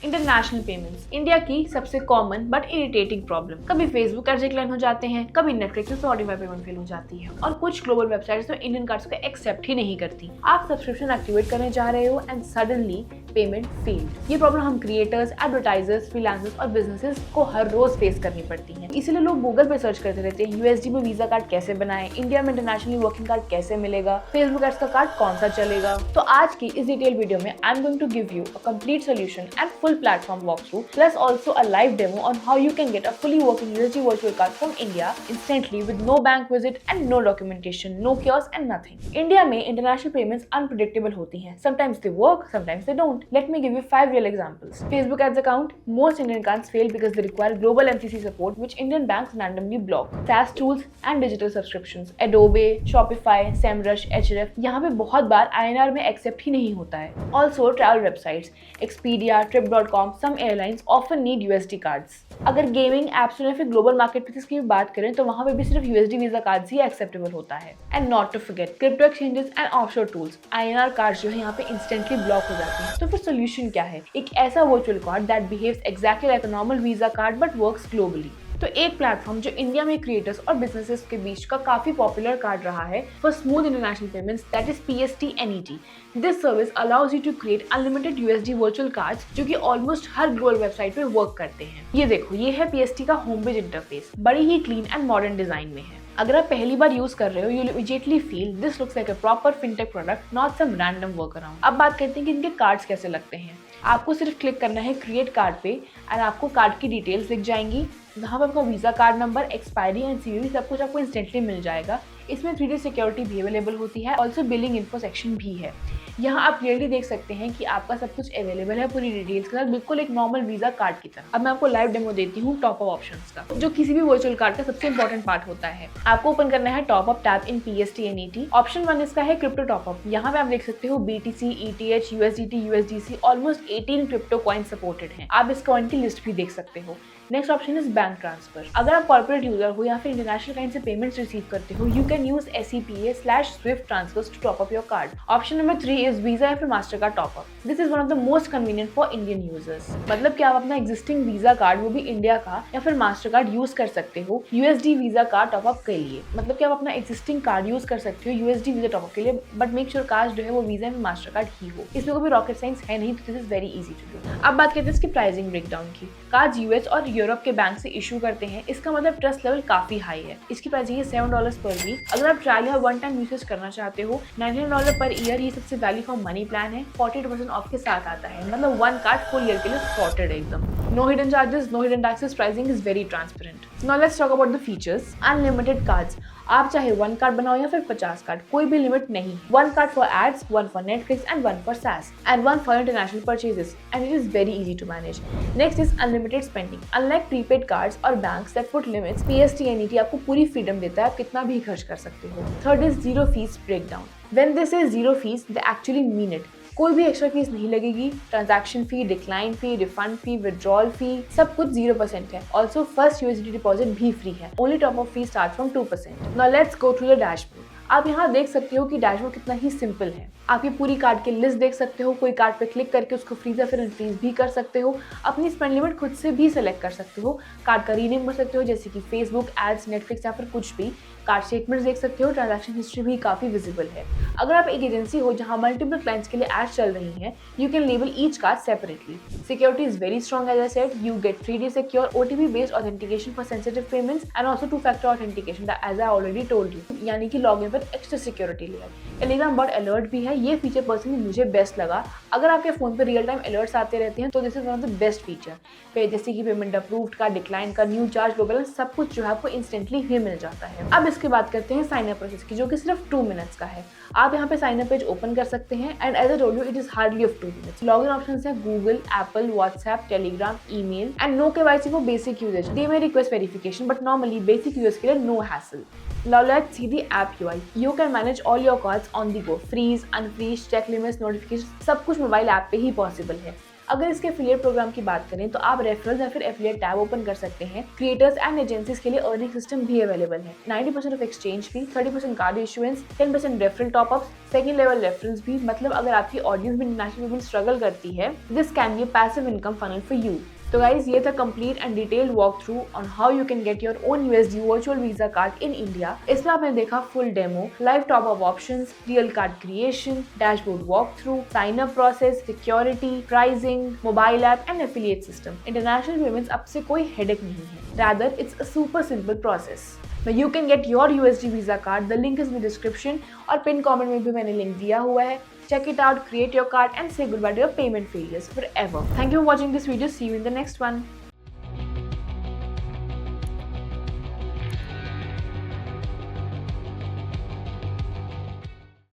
International payments India की सबसे common but irritating problem. कभी फेसबुक कार्ड डिक्लाइन हो जाते हैं, कभी नेटफ्लिक्स में स्पॉटिफाई पेमेंट फेल हो जाती है और कुछ ग्लोबल वेबसाइट्स तो इंडियन कार्ड्स को एक्सेप्ट ही नहीं करती। आप सब्सक्रिप्शन एक्टिवेट करने जा रहे हो एंड सडनली पेमेंट फेल्ड। ये प्रॉब्लम हम क्रिएटर्स, एडवर्टाइजर्स, फ्रीलांसर्स और बिजनेसेस को हर रोज फेस करनी पड़ती है। इसीलिए लोग गूगल पे सर्च करते रहते हैं यूएसडी में वीजा कार्ड कैसे बनाएं, इंडिया में इंटरनेशनली वर्किंग कार्ड कैसे मिलेगा, फेसबुक एड्स का कार्ड कौन सा चलेगा। तो आज की इस डिटेल वीडियो में I am going to give you a complete solution and full platform walkthrough, plus also a live demo on how you can get a fully working USD virtual card from India instantly with no bank visit and no documentation, no chaos and nothing. India में international payments unpredictable होती हैं. Sometimes they work, sometimes they don't. Let me give you 5 real examples. Facebook ads account. Most Indian cards fail because they require global MCC support, which Indian banks randomly block. SaaS tools and digital subscriptions. Adobe, Shopify, SEMrush, Href. यहाँ पे बहुत बार INR में accept ही नहीं होता है. Also travel websites. Expedia, Trip.com, some airlines often need USD cards. अगर gaming apps या फिर ग्लोबल मार्केटप्लेसेस की बात करें तो वहाँ पे भी सिर्फ USD वीजा कार्ड्स ही एक्सेप्टेबल होता है। And not to forget crypto exchanges and offshore tools, INR cards जो है यहाँ पे इंस्टेंटली ब्लॉक हो जाते हैं। तो फिर सोल्यूशन क्या है? एक ऐसा virtual card that behaves exactly like a normal visa card but works globally. तो एक प्लेटफॉर्म जो इंडिया में क्रिएटर्स और बिजनेसेस के बीच का काफी पॉपुलर कार्ड रहा है for smooth international payments, that is PSTNET। This service allows you to create unlimited USD virtual cards जो कि ऑलमोस्ट हर ग्लोबल वेबसाइट पे वर्क करते हैं। ये देखो, ये है PST का होम पेज इंटरफेस, बड़ी ही क्लीन एंड मॉडर्न डिजाइन में है। अगर आप पहली बार यूज कर रहे हो, you immediately feel this looks like a proper fintech product, not some random work around. अब बात करते हैं कि इनके कार्ड्स कैसे लगते हैं। आपको सिर्फ क्लिक करना है क्रिएट कार्ड पे एंड आपको कार्ड की डिटेल्स दिख जाएंगी। जहाँ पर आपका visa card number, expiry and CVV सब कुछ आपको इंस्टेंटली मिल जाएगा। इसमें 3D सिक्योरिटी भी अवेलेबल होती है, ऑल्सो बिलिंग इन्फो सेक्शन भी है। यहाँ आप क्लियरली देख सकते हैं कि आपका सब कुछ अवेलेबल है पूरी डिटेल्स के साथ, बिल्कुल एक नॉर्मल वीजा कार्ड की तरह। अब मैं आपको लाइव डेमो देती हूँ टॉप अप ऑप्शंस का, जो किसी भी वर्चुअल कार्ड का सबसे इंपॉर्टेंट पार्ट होता है। आपको ओपन करना है टॉप अप टैब इन PSTNET। ऑप्शन 1 इसका है क्रिप्टो टॉप अप। यहाँ पे आप देख सकते हो BTC, ETH, USDT, USDC, almost 18 crypto coin supported है। आप इस कॉइन की लिस्ट भी देख सकते हो। Next option is bank transfer. अगर आप कॉर्पोरेट यूजर हो या फिर इंटरनेशनल क्लाइंट से पेमेंट्स रिसीव करते हो, you can use SEPA/SWIFT transfers to top up your card. Option number 3 is Visa या फिर Mastercard top up. This is one of the most convenient for Indian users. मतलब कि आप अपना existing visa card, वो भी India का, या फिर मास्टर कार्ड यूज कर सकते हो USD visa card top up के लिए। मतलब कि आप अपना एग्जिस्टिंग कार्ड यूज कर सकते हो USD वीजा टॉप अप के लिए, बट मेक श्योर कार्ड जो है वो वीजा या मास्टर कार्ड ही हो। इसमें कोई रॉकेट साइंस है नहीं, तो this is very easy to do. अब बात करते हैं इसकी प्राइसिंग ब्रेकडाउन की। कार्ड US और यूरोप के बैंक से इशू करते हैं, इसका मतलब ट्रस्ट लेवल काफी हाई है। इसकी प्राइसिंग है $7 पर वीक। अगर आप ट्रायल या वन टाइम यूसेज करना चाहते हो, $99 पर ईयर ये सबसे वैल्यू फॉर मनी प्लान है। 42% ऑफ के साथ आता है, मतलब वन कार्ड फुल ईयर के लिए सॉर्टेड है एकदम। No hidden charges, no hidden taxes, pricing is very transparent. Now let's talk about the features. Unlimited cards, आप चाहे 1 कार्ड बनाओ या फिर 50 कार्ड, कोई भी लिमिट नहीं। 1 card for ads, 1 for Netflix and 1 for SaaS and 1 for international purchases and it is very easy to manage. Next is unlimited spending. Unlike prepaid cards और banks that put limits, PSTNET आपको पूरी freedom देता है, आप कितना भी खर्च कर सकते हो। Third is zero fees breakdown. When they say zero fees, they actually mean it. कोई भी एक्स्ट्रा फीस नहीं लगेगी। Transaction fee, decline fee, refund fee, withdrawal fee, सब कुछ 0% है। ऑल्सो फर्स्ट USD डिपॉजिट भी फ्री है। Only top up fee start from 2%। Now let's go to the dashboard. आप यहाँ देख सकते हो कि डैशबोर्ड कितना ही सिंपल है। आप ये पूरी कार्ड की लिस्ट देख सकते हो, कोई कार्ड पे क्लिक करके उसको फ्रीज या फिर अनफ्रीज भी कर सकते हो। अपनी स्पेंड लिमिट खुद से भी सेलेक्ट कर सकते हो। कार्ड का रीनेम कर सकते हो, जैसे कि फेसबुक एड्स, नेटफ्लिक्स या फिर कुछ भी। कार्ड स्टेटमेंट्स देख सकते हो, ट्रांजैक्शन हिस्ट्री भी काफी विजिबल है। अगर आप एक एजेंसी हो जहां मल्टीपल क्लाइंट्स के लिए एड्स चल रही हैं, you can label each card separately. Security is very strong as I said. You get 3D secure OTP based authentication for sensitive payments and also 2-factor authentication as I already told you, यानी कि login पर extra security layer. Telegram bot alert भी है। ये feature personally मुझे best लगा। अगर आपके फोन पे रियल टाइम अलर्ट्स आते रहते हैं तो this is one of the best feature. जैसे कि पेमेंट अप्रूव्ड का, डिक्लाइन का, न्यू चार्ज, ग्लोबल, सब कुछ जो है आपको इंस्टेंटली ही मिल जाता है। अब इसके बात करते हैं साइन अप प्रोसेस की, जो कि सिर्फ 2 मिनट्स का है। आप यहाँ पे साइन अप पेज ओपन कर सकते हैं and as I told you it is hardly of 2 minutes. Login options है Google, Apple, WhatsApp, Telegram, email and no KYC for basic uses. They may request verification but normally basic uses के लिए no hassle. Now let's see the app UI. You can manage all your cards on the go. Freeze, unfreeze, check limits, notifications, सब कुछ mobile app पे ही possible है। अगर इसके affiliate programme की बात करें तो आप रेफरल या फिर एफिलिएट टैब ओपन कर सकते हैं। क्रिएटर्स एंड एजेंसीज के लिए अर्निंग सिस्टम भी अवेलेबल है। 90% of exchange fee, 30% card issuance, 10% referral top up, second level referrals भी। मतलब अगर आपकी ऑडियंस भी इंटरनेशनल में स्ट्रगल करती है, this can be a passive income funnel for you. तो गाइज ये था complete and detailed walkthrough on how you can get your own USD virtual Visa card in India. इसमें आपने देखा full demo, live top up options, real card creation, dashboard walkthrough, sign up process, security, pricing, mobile app and affiliate system. International payments अब से कोई headache नहीं है, rather it's a super simple process. Now you can get your USD visa card. The link is in the description और pin comment में भी मैंने link दिया हुआ है. Check it out, create your card and say goodbye to your payment failures forever. Thank you for watching this video. See you in the next one.